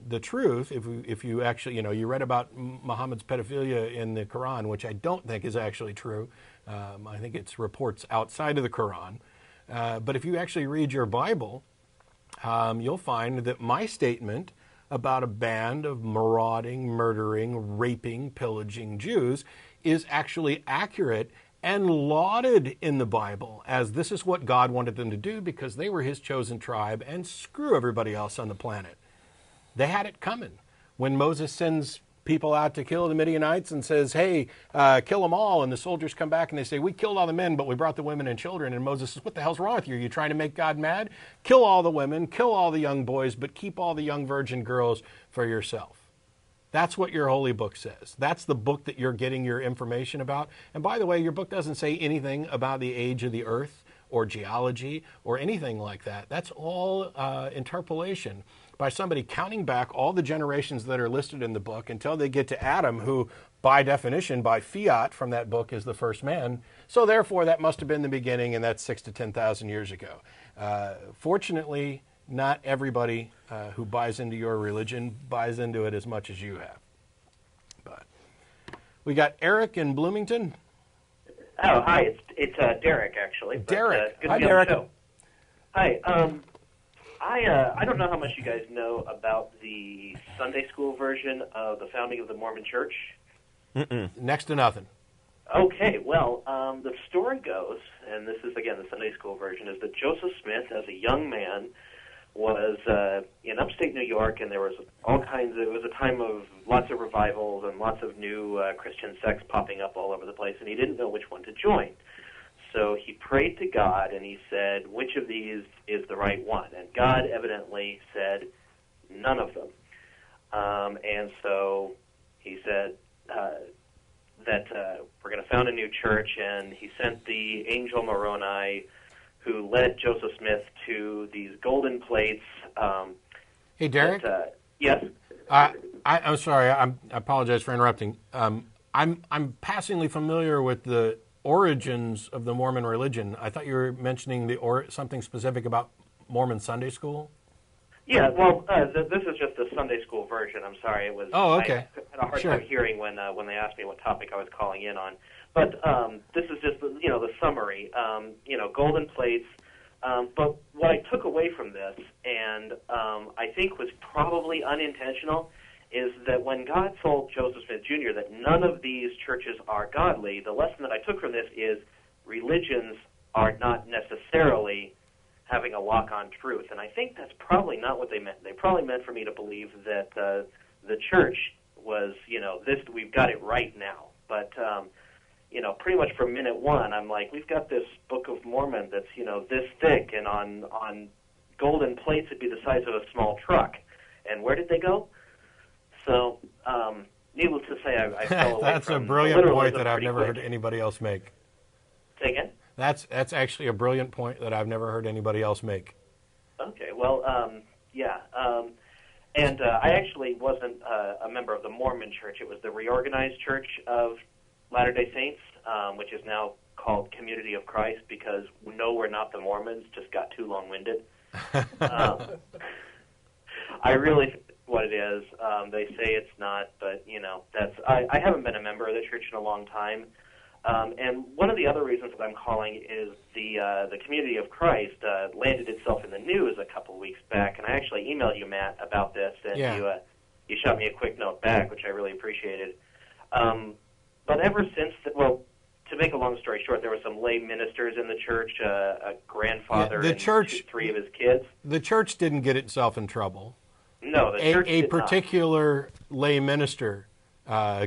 the truth, if you actually, you read about Muhammad's pedophilia in the Quran, which I don't think is actually true. I think it's reports outside of the Quran. But if you actually read your Bible, you'll find that my statement about a band of marauding, murdering, raping, pillaging Jews is actually accurate and lauded in the Bible as this is what God wanted them to do because they were his chosen tribe and screw everybody else on the planet. They had it coming. When Moses sends people out to kill the Midianites and says, hey, kill them all, and the soldiers come back and they say, we killed all the men, but we brought the women and children. And Moses says, what the hell's wrong with you? Are you trying to make God mad? Kill all the women, kill all the young boys, but keep all the young virgin girls for yourself. That's what your holy book says. That's the book that you're getting your information about. And by the way, your book doesn't say anything about the age of the earth or geology or anything like that. That's all interpolation by somebody counting back all the generations that are listed in the book until they get to Adam, who by definition, by fiat from that book, is the first man. So therefore, that must have been the beginning, and that's 6,000 to 10,000 years ago. Fortunately, not everybody who buys into your religion buys into it as much as you have. But we got Eric in Bloomington. Oh, hi. It's Derek, actually. Derek. Good Hi, to be on Derek. the show. Hi. I don't know how much you guys know about the Sunday school version of the founding of the Mormon Church. Next to nothing. Okay, well, the story goes, and this is, again, the Sunday school version, is that Joseph Smith, as a young man, was in upstate New York, and there was it was a time of lots of revivals and lots of new Christian sects popping up all over the place, and he didn't know which one to join. So he prayed to God, and he said, which of these is the right one? And God evidently said, none of them. And so he said that we're going to found a new church, and he sent the angel Moroni, who led Joseph Smith to these golden plates. Hey, Derek? Yes? I'm sorry. I apologize for interrupting. I'm passingly familiar with the origins of the Mormon religion. I thought you were mentioning something specific about Mormon Sunday school. Yeah, well, this is just the Sunday school version. I'm sorry, it was. Oh, okay. I had a hard time hearing when they asked me what topic I was calling in on. But this is just the summary. Golden plates. But what I took away from this, and I think was probably unintentional, is that when God told Joseph Smith Jr. that none of these churches are godly, the lesson that I took from this is religions are not necessarily having a lock-on truth. And I think that's probably not what they meant. They probably meant for me to believe that the church was, we've got it right now. But, pretty much from minute one, I'm like, we've got this Book of Mormon that's, this thick, and on golden plates it'd be the size of a small truck. And where did they go? So, needless to say, I fell away That's from a brilliant point that I've pretty never quick. heard anybody else make. Say again? That's actually a brilliant point that I've never heard anybody else make. Okay, well, yeah. And I actually wasn't a member of the Mormon Church. It was the Reorganized Church of Latter-day Saints, which is now called Community of Christ, because no, we're not the Mormons, just got too long-winded. I really what it is. They say it's not, but, I haven't been a member of the church in a long time. And one of the other reasons that I'm calling is the Community of Christ landed itself in the news a couple of weeks back, and I actually emailed you, Matt, about this, and you shot me a quick note back, which I really appreciated. But ever since, to make a long story short, there were some lay ministers in the church, a grandfather and three of his kids. The church didn't get itself in trouble. No, the church did not. A particular lay minister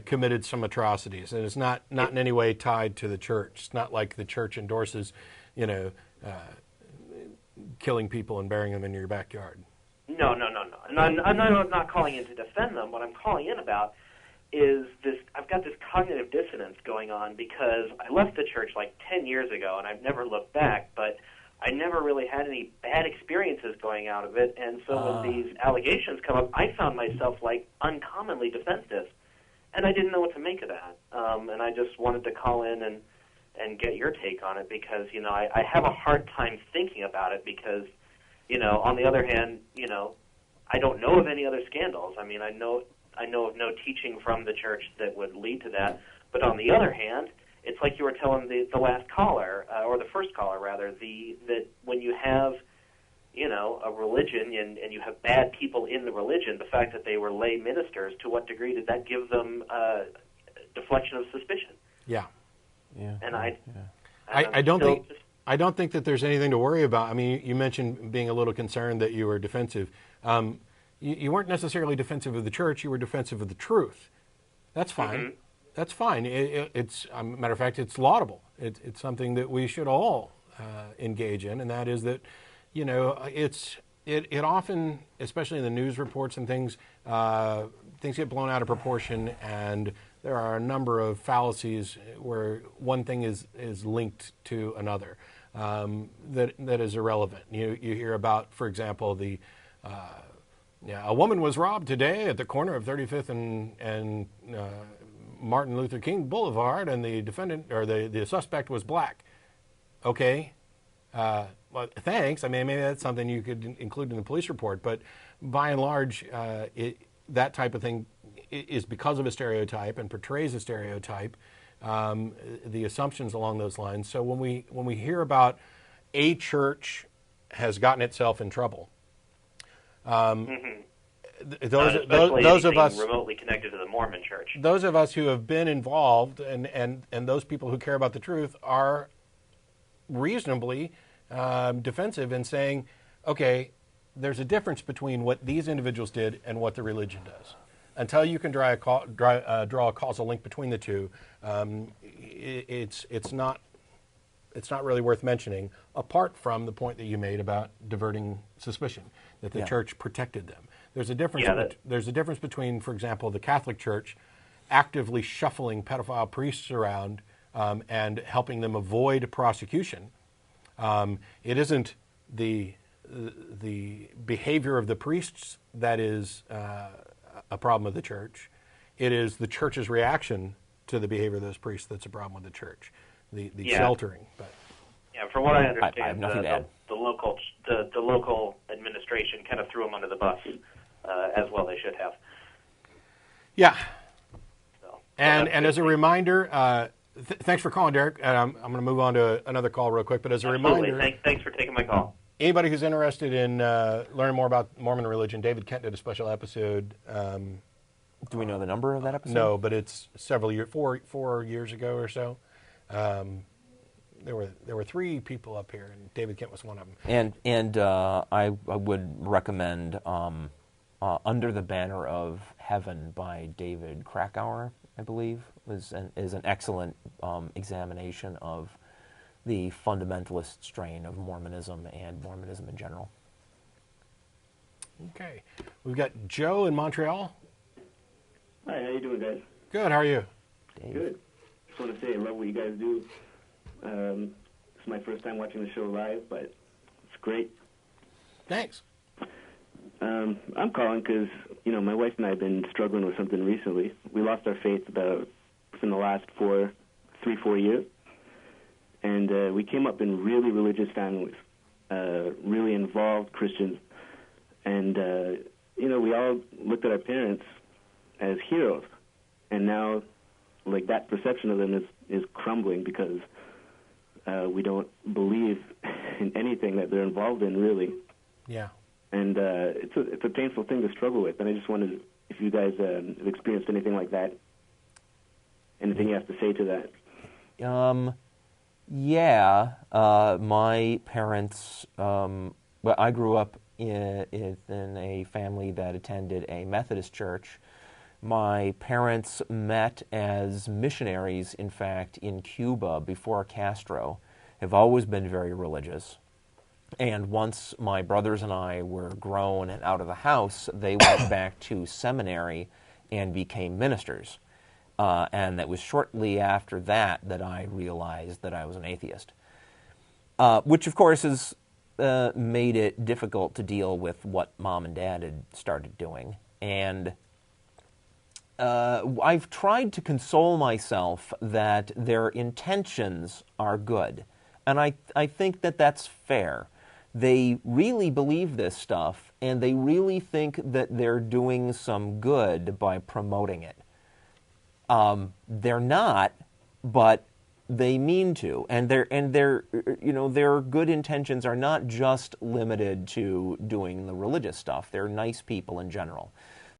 committed some atrocities, and it's not in any way tied to the church. It's not like the church endorses, killing people and burying them in your backyard. No. And I'm not calling in to defend them. What I'm calling in about is this: I've got this cognitive dissonance going on because I left the church like 10 years ago, and I've never looked back, but I never really had any bad experiences going out of it, and so when these allegations come up, I found myself like uncommonly defensive. And I didn't know what to make of that. And I just wanted to call in and get your take on it because, I have a hard time thinking about it because, on the other hand, I don't know of any other scandals. I mean, I know of no teaching from the church that would lead to that. But on the other hand, it's like you were telling the last caller, or the first caller rather, that when you have, a religion and you have bad people in the religion, the fact that they were lay ministers, to what degree did that give them deflection of suspicion? Yeah. And I don't think that there's anything to worry about. I mean, you mentioned being a little concerned that you were defensive. You weren't necessarily defensive of the church. You were defensive of the truth. That's fine. Mm-hmm. That's fine. It's a matter of fact, it's laudable. It's something that we should all engage in, and that is that, it often, especially in the news reports and things, things get blown out of proportion, and there are a number of fallacies where one thing is linked to another that is irrelevant. You hear about, for example, a woman was robbed today at the corner of 35th and Martin Luther King Boulevard, and the defendant or the suspect was black. Okay, well, thanks. I mean, maybe that's something you could include in the police report, but by and large, that type of thing is because of a stereotype and portrays a stereotype. The assumptions along those lines. So when we hear about a church has gotten itself in trouble, those of us remotely connected to the Mormon Church, those of us who have been involved, and those people who care about the truth are reasonably defensive in saying, okay, there's a difference between what these individuals did and what the religion does. Until you can draw a causal link between the two, it's not really worth mentioning. Apart from the point that you made about diverting suspicion, that the church protected them. There's a difference. There's a difference between, for example, the Catholic Church actively shuffling pedophile priests around and helping them avoid prosecution. It isn't the behavior of the priests that is a problem of the church. It is the church's reaction to the behavior of those priests that's a problem with the church. The sheltering. But from what I understand, I have nothing to add. The local administration kind of threw them under the bus, as well they should have. Yeah. And as a reminder, thanks for calling, Derek. I'm going to move on to another call real quick. But as a reminder, thanks for taking my call. Anybody who's interested in learning more about Mormon religion, David Kent did a special episode. Do we know the number of that episode? No, but it's several years, 4 years ago or so. There were 3 people up here, and David Kent was one of them. And I would recommend Under the Banner of Heaven by David Krakauer, I believe, is an excellent examination of the fundamentalist strain of Mormonism and Mormonism in general. Okay. We've got Joe in Montreal. Hi, how you doing, guys? Good, how are you? Dave. Good. Just want to say I love what you guys do. It's my first time watching the show live, but it's great. Thanks. I'm calling because, my wife and I have been struggling with something recently. We lost our faith about within the last 4 years. And we came up in really religious families, really involved Christians. And, we all looked at our parents as heroes. And now, that perception of them is crumbling because we don't believe in anything that they're involved in, really. Yeah. And it's a painful thing to struggle with. And I just wondered if you guys have experienced anything like that. Anything you have to say to that? Yeah, my parents, I grew up in a family that attended a Methodist church. My parents met as missionaries, in fact, in Cuba before Castro, have always been very religious. And once my brothers and I were grown and out of the house, they went back to seminary and became ministers. And it was shortly after that I realized that I was an atheist, which, of course, has made it difficult to deal with what Mom and Dad had started doing. And I've tried to console myself that their intentions are good. And I think that that's fair. they really believe this stuff, and they really think that they're doing some good by promoting it. They're not, but they mean to, and their good intentions are not just limited to doing the religious stuff. They're nice people in general.